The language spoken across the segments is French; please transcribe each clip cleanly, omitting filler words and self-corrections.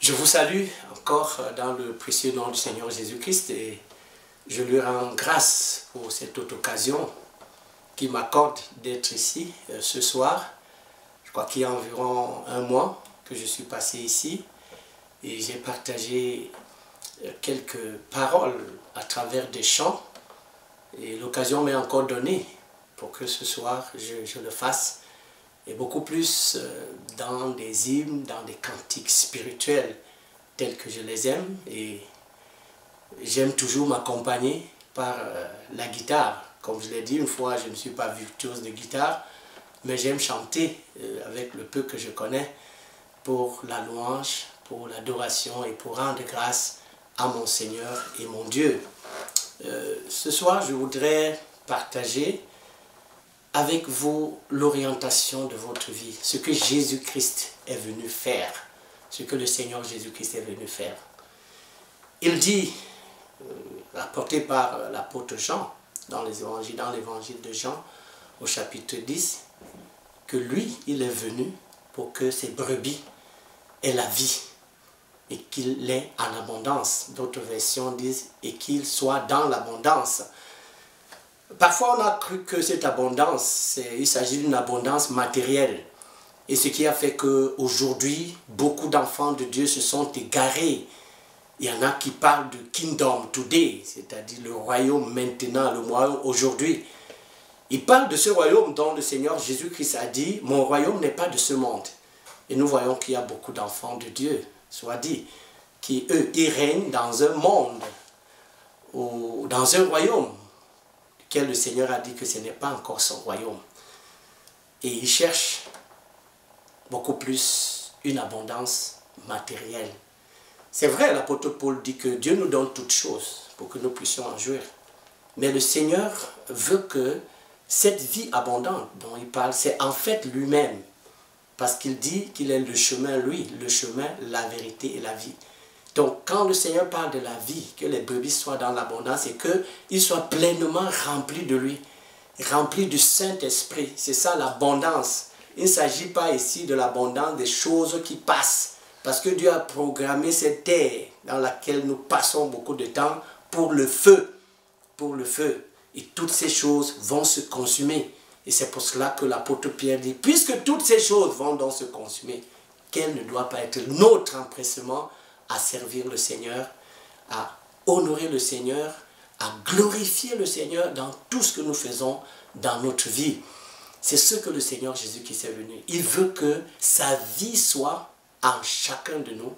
Je vous salue encore dans le précieux nom du Seigneur Jésus-Christ et je lui rends grâce pour cette autre occasion qui m'accorde d'être ici ce soir. Je crois qu'il y a environ un mois que je suis passé ici et j'ai partagé quelques paroles à travers des chants et l'occasion m'est encore donnée pour que ce soir je le fasse et beaucoup plus dans des hymnes, dans des cantiques spirituels tels que je les aime et j'aime toujours m'accompagner par la guitare. Comme je l'ai dit une fois, je ne suis pas virtuose de guitare, mais j'aime chanter avec le peu que je connais pour la louange, pour l'adoration et pour rendre grâce à mon Seigneur et mon Dieu. Ce soir, je voudrais partager avec vous l'orientation de votre vie, ce que Jésus-Christ est venu faire, ce que le Seigneur Jésus-Christ est venu faire. Il dit, rapporté par l'apôtre Jean, dans l'évangile de Jean, au chapitre 10, que lui, il est venu pour que ses brebis aient la vie et qu'il l'ait en abondance. D'autres versions disent et qu'il soit dans l'abondance. Parfois, on a cru que cette abondance, il s'agit d'une abondance matérielle. Et ce qui a fait qu'aujourd'hui, beaucoup d'enfants de Dieu se sont égarés. Il y en a qui parlent de Kingdom Today, c'est-à-dire le royaume maintenant, le royaume aujourd'hui. Ils parlent de ce royaume dont le Seigneur Jésus-Christ a dit, mon royaume n'est pas de ce monde. Et nous voyons qu'il y a beaucoup d'enfants de Dieu, soit dit, qui eux, ils règnent dans un monde, ou dans un royaume, duquel le Seigneur a dit que ce n'est pas encore son royaume. Et ils cherchent beaucoup plus une abondance matérielle. C'est vrai, l'apôtre Paul dit que Dieu nous donne toutes choses pour que nous puissions en jouir. Mais le Seigneur veut que cette vie abondante dont il parle, c'est en fait lui-même. Parce qu'il dit qu'il est le chemin, lui, le chemin, la vérité et la vie. Donc quand le Seigneur parle de la vie, que les brebis soient dans l'abondance et qu'ils soient pleinement remplis de lui, remplis du Saint-Esprit, c'est ça l'abondance. Il ne s'agit pas ici de l'abondance des choses qui passent. Parce que Dieu a programmé cette terre dans laquelle nous passons beaucoup de temps pour le feu. Pour le feu. Et toutes ces choses vont se consumer. Et c'est pour cela que l'apôtre Pierre dit, puisque toutes ces choses vont donc se consumer, quel ne doit pas être notre empressement à servir le Seigneur, à honorer le Seigneur, à glorifier le Seigneur dans tout ce que nous faisons dans notre vie. C'est ce que le Seigneur Jésus-Christ est venu. Il veut que sa vie soit en chacun de nous,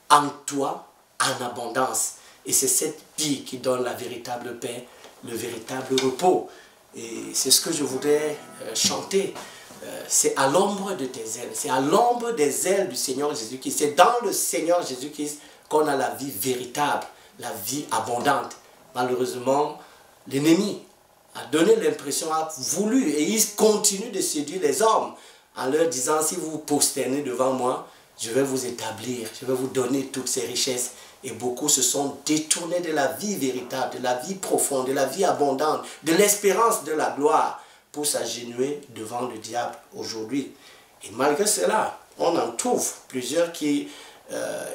en toi, en abondance. Et c'est cette vie qui donne la véritable paix, le véritable repos. Et c'est ce que je voudrais chanter. C'est à l'ombre de tes ailes, c'est à l'ombre des ailes du Seigneur Jésus-Christ. C'est dans le Seigneur Jésus-Christ qu'on a la vie véritable, la vie abondante. Malheureusement, l'ennemi a donné l'impression, a voulu, et il continue de séduire les hommes en leur disant, si vous vous prosternez devant moi, je vais vous établir, je vais vous donner toutes ces richesses. Et beaucoup se sont détournés de la vie véritable, de la vie profonde, de la vie abondante, de l'espérance de la gloire pour s'agenouiller devant le diable aujourd'hui. Et malgré cela, on en trouve plusieurs qui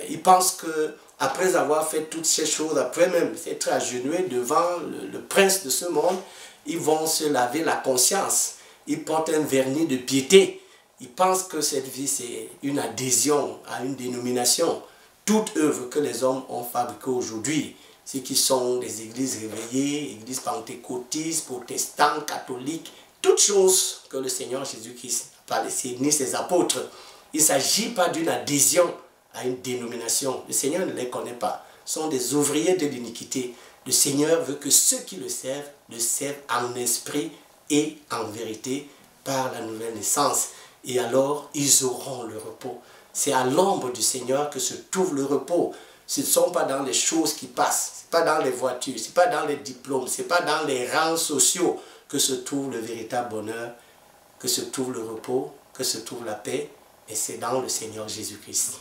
ils pensent qu'après avoir fait toutes ces choses, après même s'être agenouillés devant le prince de ce monde, ils vont se laver la conscience. Ils portent un vernis de piété. Ils pensent que cette vie, c'est une adhésion à une dénomination. Toute œuvre que les hommes ont fabriquée aujourd'hui, ceux qui sont des églises réveillées, églises pentecôtistes, protestants, catholiques, toutes choses que le Seigneur Jésus-Christ n'a pas laissées, ni ses apôtres. Il ne s'agit pas d'une adhésion à une dénomination. Le Seigneur ne les connaît pas. Ce sont des ouvriers de l'iniquité. Le Seigneur veut que ceux qui le servent en esprit et en vérité par la nouvelle naissance. Et alors, ils auront le repos. C'est à l'ombre du Seigneur que se trouve le repos. Ce ne sont pas dans les choses qui passent, ce n'est pas dans les voitures, ce n'est pas dans les diplômes, ce n'est pas dans les rangs sociaux que se trouve le véritable bonheur, que se trouve le repos, que se trouve la paix, et c'est dans le Seigneur Jésus-Christ.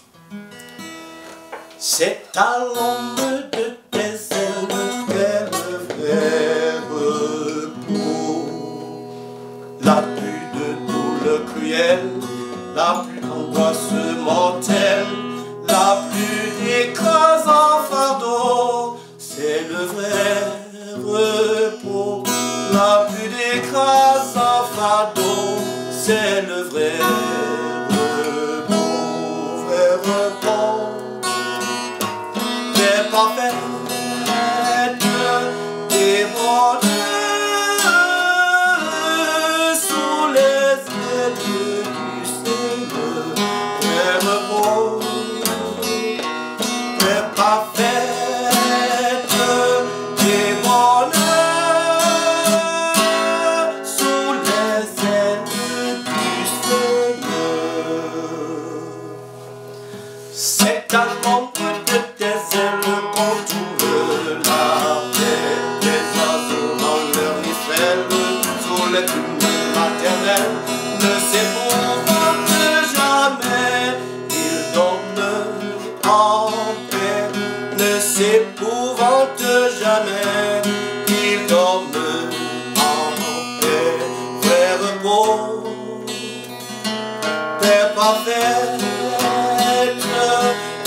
C'est à l'ombre de tes ailes qu'elle fait repos, la pluie de tout le cruel, la pluie d'angoisse mortelle, la pluie c'est le vrai repos, vrai repos. Des parfaits, des bonheurs sous les ailes du Seigneur, vrai repos. Des parfaits, des bonheurs sous les ailes du Seigneur. C'est à l'ombre de tes ailes qu'entoure la paix. Des oiseaux dans leur nidelle, sous les plumes maternelles, ne s'épouvantent jamais, ils dorment en paix. Ne s'épouvantent jamais, ils dorment en paix. Vrai repos, paix parfaite,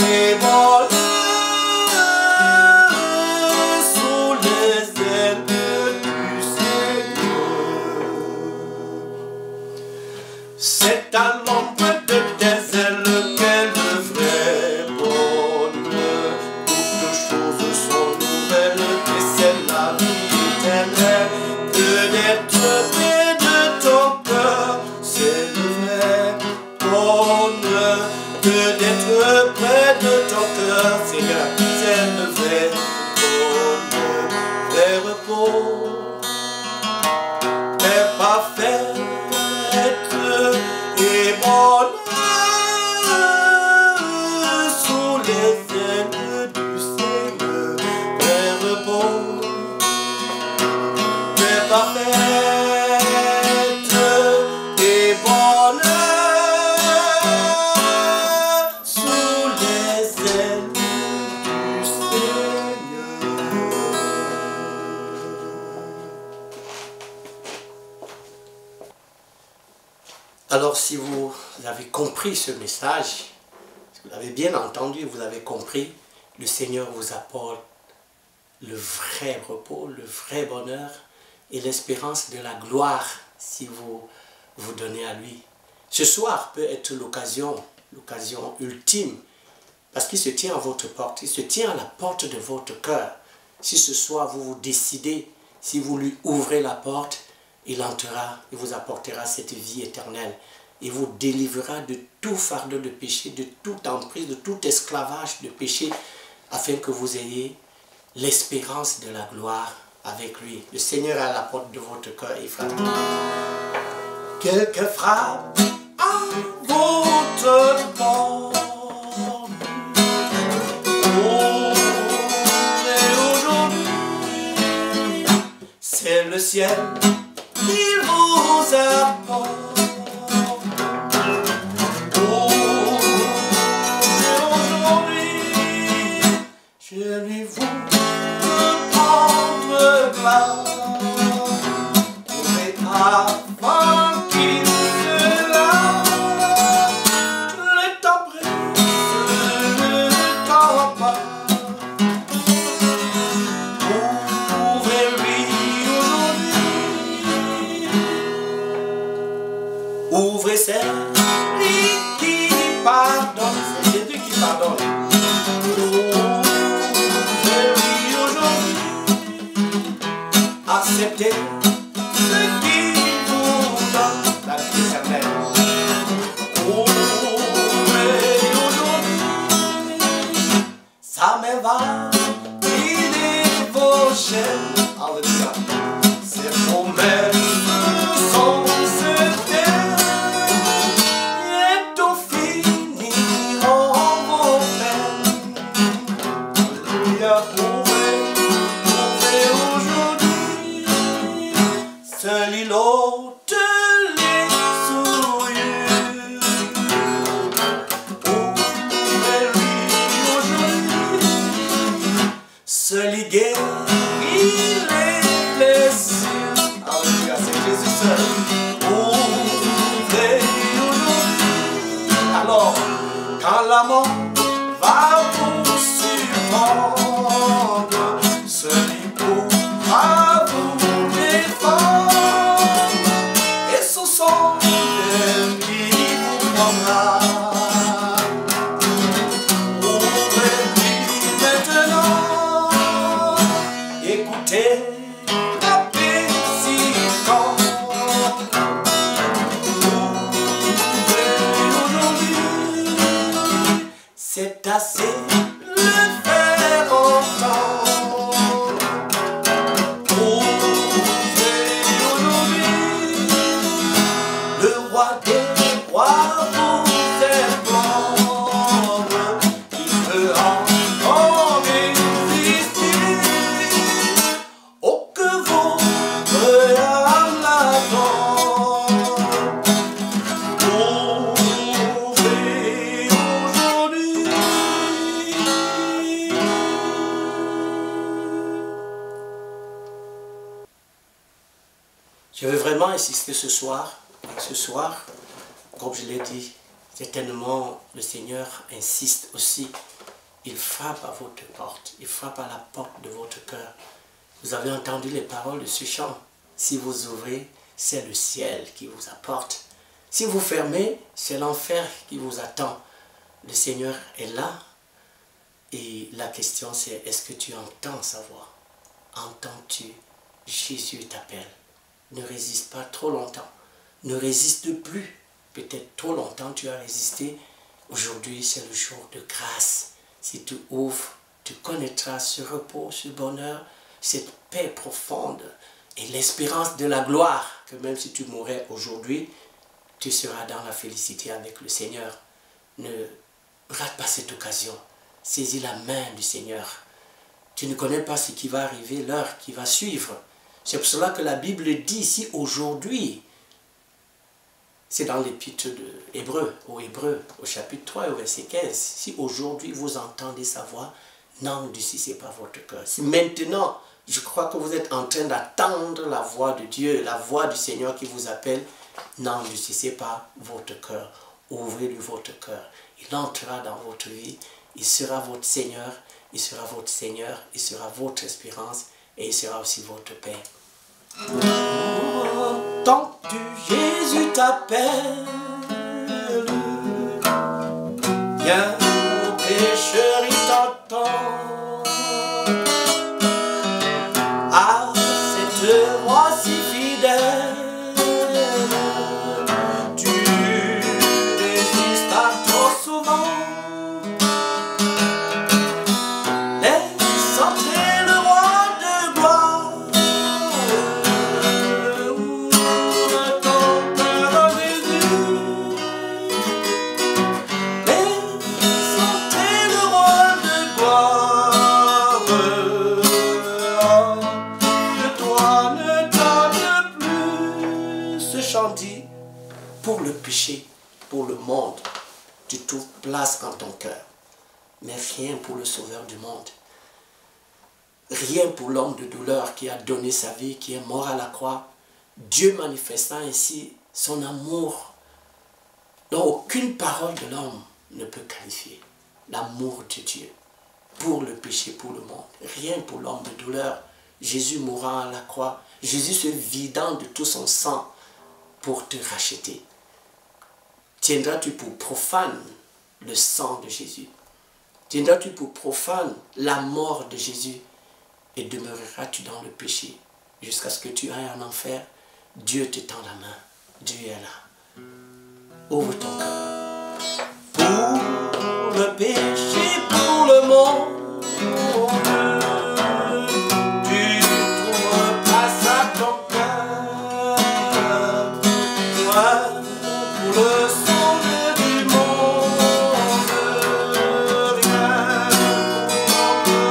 et bonheur sous les ailes du Seigneur. C'est à l'ombre de tes ailes qu'est le vrai bonheur. Toutes choses sont nouvelles et c'est la vie éternelle. Que d'être près de ton cœur, c'est le vrai bonheur. Que d'être près de ton cœur, Seigneur, c'est le vrai bonheur, vrai repos, paix parfaite et bonheur sous les ailes du Seigneur, vrai repos, paix parfaite et bonheur sous les ailes du Seigneur. Alors si vous avez compris ce message, si vous l'avez bien entendu, vous avez compris, le Seigneur vous apporte le vrai repos, le vrai bonheur et l'espérance de la gloire si vous vous donnez à lui. Ce soir peut être l'occasion ultime, parce qu'il se tient à votre porte, il se tient à la porte de votre cœur. Si ce soir vous vous décidez, si vous lui ouvrez la porte, il entrera, il vous apportera cette vie éternelle. Il vous délivrera de tout fardeau de péché, de toute emprise, de tout esclavage de péché, afin que vous ayez l'espérance de la gloire avec lui. Le Seigneur est à la porte de votre cœur et frappe. Quelques frappes à votre porte. Et aujourd'hui, c'est le ciel qui vous apporte. Je lui vous prendre grâce, mais avant qu'il se lave, le temps presse, le temps passe. Ouvrez-lui aujourd'hui c'est assez le faire entendre. Ouvrez aujourd'hui, le roi des rois vous implore. Il peut encore résister, oh que votre âme l'attend. Ouvrez aujourd'hui. Je veux vraiment insister ce soir, comme je l'ai dit, certainement le Seigneur insiste aussi. Il frappe à votre porte, il frappe à la porte de votre cœur. Vous avez entendu les paroles de ce chant. Si vous ouvrez, c'est le ciel qui vous apporte. Si vous fermez, c'est l'enfer qui vous attend. Le Seigneur est là. Et la question c'est, est-ce que tu entends sa voix? Entends-tu? Jésus t'appelle. Ne résiste pas trop longtemps. Ne résiste plus. Peut-être trop longtemps tu as résisté. Aujourd'hui, c'est le jour de grâce. Si tu ouvres, tu connaîtras ce repos, ce bonheur, cette paix profonde et l'espérance de la gloire, que même si tu mourrais aujourd'hui, tu seras dans la félicité avec le Seigneur. Ne rate pas cette occasion. Saisis la main du Seigneur. Tu ne connais pas ce qui va arriver, l'heure qui va suivre. C'est pour cela que la Bible dit, si aujourd'hui, c'est dans l'épître aux Hébreux, au chapitre 3 et au verset 15, si aujourd'hui vous entendez sa voix, n'endurcissez pas votre cœur. Si maintenant, je crois que vous êtes en train d'attendre la voix de Dieu, la voix du Seigneur qui vous appelle, n'endurcissez pas votre cœur. Ouvrez-lui votre cœur. Il entrera dans votre vie. Il sera votre Seigneur. Il sera votre Seigneur. Il sera votre espérance. Et il sera aussi votre paix. Entends-tu, Jésus t'appelle. Viens, ô pécheur, il t'entend. À cette voix si fidèle, tu résistes à trop souvent. Laisse entrer le roi de gloire. Ouvre ton cœur à Jésus. Laisse entrer le roi de gloire. Que toi ne tarde plus. Ce chant dit, pour le péché, pour le monde, tu trouves place en ton cœur. Mais rien pour le Sauveur du monde. Rien pour l'homme de douleur qui a donné sa vie, qui est mort à la croix. Dieu manifestant ainsi son amour dont aucune parole de l'homme ne peut qualifier. L'amour de Dieu pour le péché, pour le monde. Rien pour l'homme de douleur. Jésus mourant à la croix. Jésus se vidant de tout son sang pour te racheter. Tiendras-tu pour profane le sang de Jésus? Tiendras-tu pour profane la mort de Jésus? Et demeureras-tu dans le péché jusqu'à ce que tu ailles en enfer? Dieu te tend la main. Dieu est là. Ouvre ton cœur. Pour le péché, pour le monde, tu trouves place à ton cœur. Toi, pour le sauveur du monde, viens pour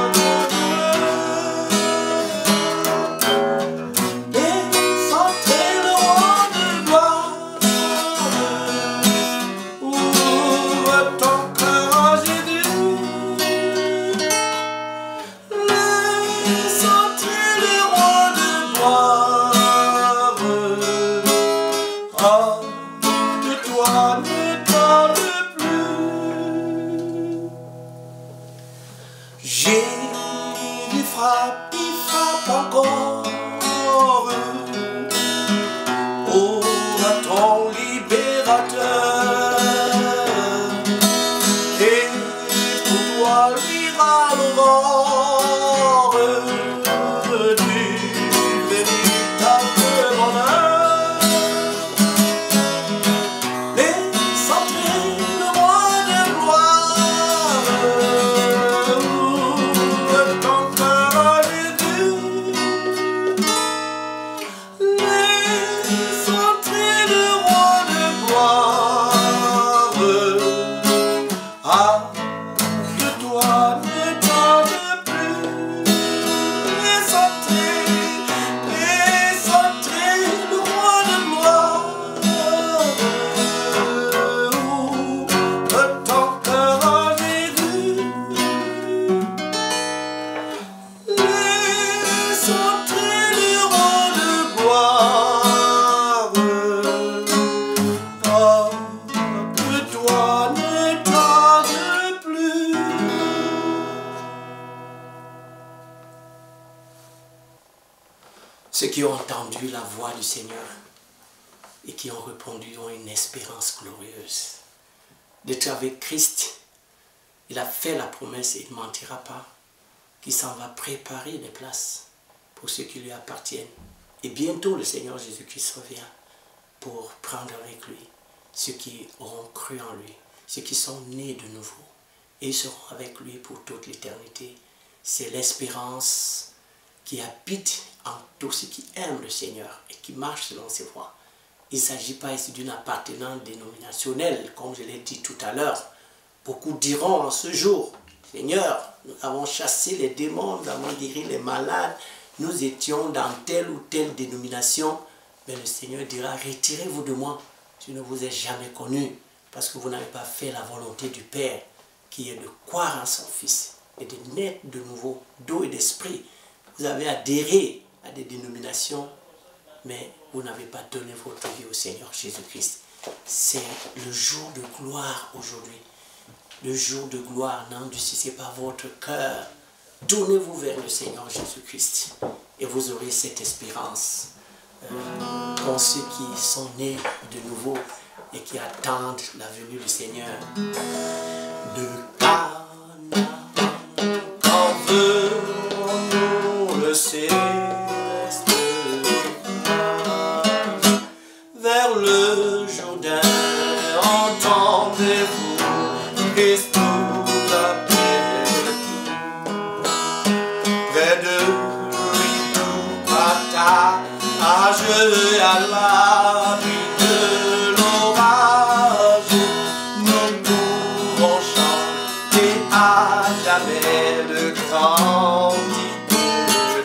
laisse entrer le roi de gloire. Ouvre ton cœur à Jésus. Laisse entrer le roi de gloire. Ah, que toi ne tarde plus. Jésus frappe, il frappe encore. Oh, ton libérateur. Et pour toi luira l'aurore du véritable bonheur. Laisse entrer le roi de gloire. qui ont entendu la voix du Seigneur et qui ont répondu ont une espérance glorieuse. D'être avec Christ, il a fait la promesse et il ne mentira pas, qu'il s'en va préparer des places pour ceux qui lui appartiennent. Et bientôt le Seigneur Jésus-Christ revient pour prendre avec lui ceux qui auront cru en lui, ceux qui sont nés de nouveau. Et ils seront avec lui pour toute l'éternité. C'est l'espérance qui habite en tous ceux qui aiment le Seigneur et qui marchent selon ses voies. Il ne s'agit pas ici d'une appartenance dénominationnelle, comme je l'ai dit tout à l'heure. Beaucoup diront en ce jour, Seigneur, nous avons chassé les démons, nous avons guéri les malades, nous étions dans telle ou telle dénomination. Mais le Seigneur dira, retirez-vous de moi, je ne vous ai jamais connu, parce que vous n'avez pas fait la volonté du Père, qui est de croire en son Fils et de naître de nouveau, d'eau et d'esprit. Vous avez adhéré à des dénominations, mais vous n'avez pas donné votre vie au Seigneur Jésus-Christ. C'est le jour de gloire aujourd'hui. Le jour de gloire, n'endurcissez pas votre cœur. Tournez-vous vers le Seigneur Jésus-Christ et vous aurez cette espérance. Pour ceux qui sont nés de nouveau et qui attendent la venue du Seigneur. De Canaan, quand venons le céleste, vers le Jourdain, entendez-vous Christ nous appelle. Près de lui tout partage et à l'abri de l'orage, nous pourrons chanter à jamais de cantiques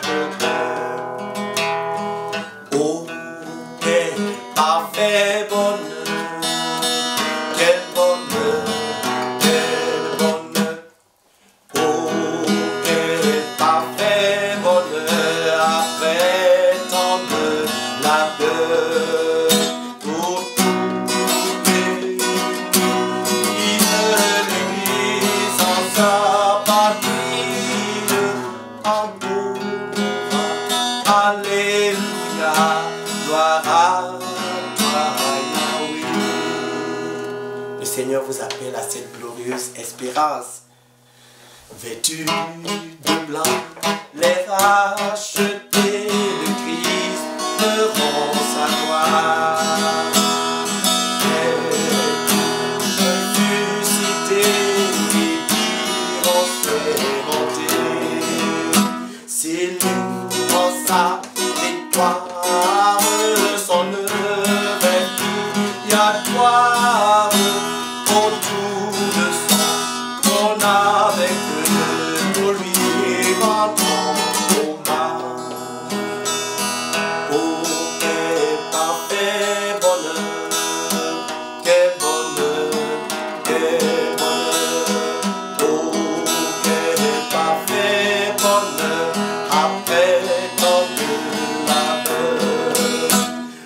de cœur. Oh, quel parfait bonheur, quel bonheur, quel bonheur. Oh, quel parfait bonheur après tant de labeur. Pour trouver l'Église en sa patrie, entourera. Alléluia, gloire à toi, Yahweh. le Seigneur vous appelle à cette glorieuse espérance. Vêtus de blanc, les rachetés de Christ feront sa gloire. Les ressuscités diront ses bontés. S'il nous en sa victoire, son œuvre est il y a gloire autour de son trône avec eux, pour lui rendons hommage. Oh, quel parfait bonheur, quel bonheur, quel bonheur. Oh, quel parfait bonheur après tant de labeur.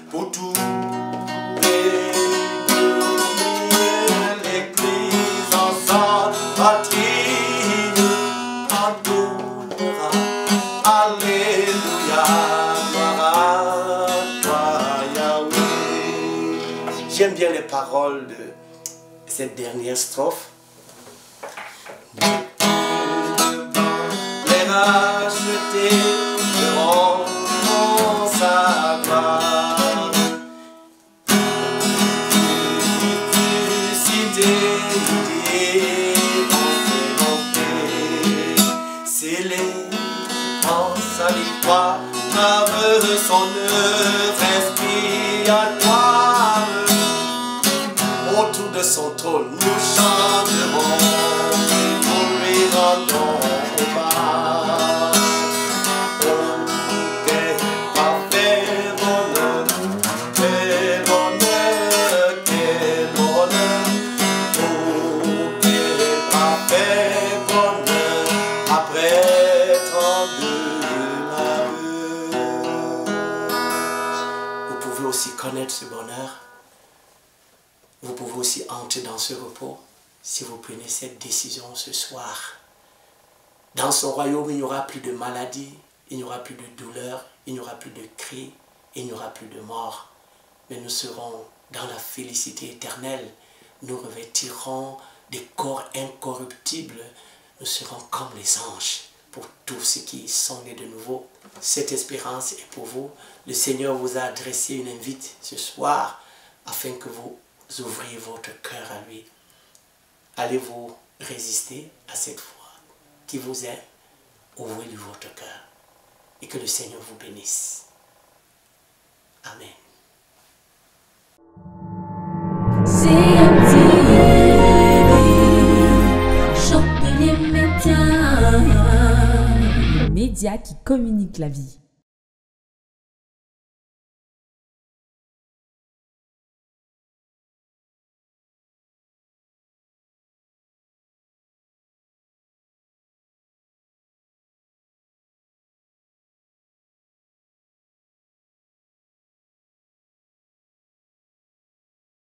Pour tout l'Église en sa patrie entourera. Alléluia, gloire à toi, Yahweh. J'aime bien les paroles de cette dernière strophe. Les rachetés verront sa gloire. Ressuscités diront ses bontés. Scellés en sa victoire, grave son œuvre expiatoire. Autour de son trône, nous chanterons, nous lui rendons hommage. Oh, quel parfait bonheur, quel bonheur, quel bonheur. Oh, quel parfait bonheur après tant de labeur. Vous pouvez aussi connaître ce bonheur. Vous pouvez aussi entrer dans ce repos si vous prenez cette décision ce soir. Dans son royaume, il n'y aura plus de maladie, il n'y aura plus de douleur, il n'y aura plus de cris, il n'y aura plus de mort. Mais nous serons dans la félicité éternelle. Nous revêtirons des corps incorruptibles. Nous serons comme les anges pour tous ceux qui sont nés de nouveau. Cette espérance est pour vous. Le Seigneur vous a adressé une invite ce soir afin que vous ouvriez votre cœur à lui. Allez-vous résister à cette foi qui vous aime? Ouvrez-lui votre cœur et que le Seigneur vous bénisse. Amen. Média qui communique la vie.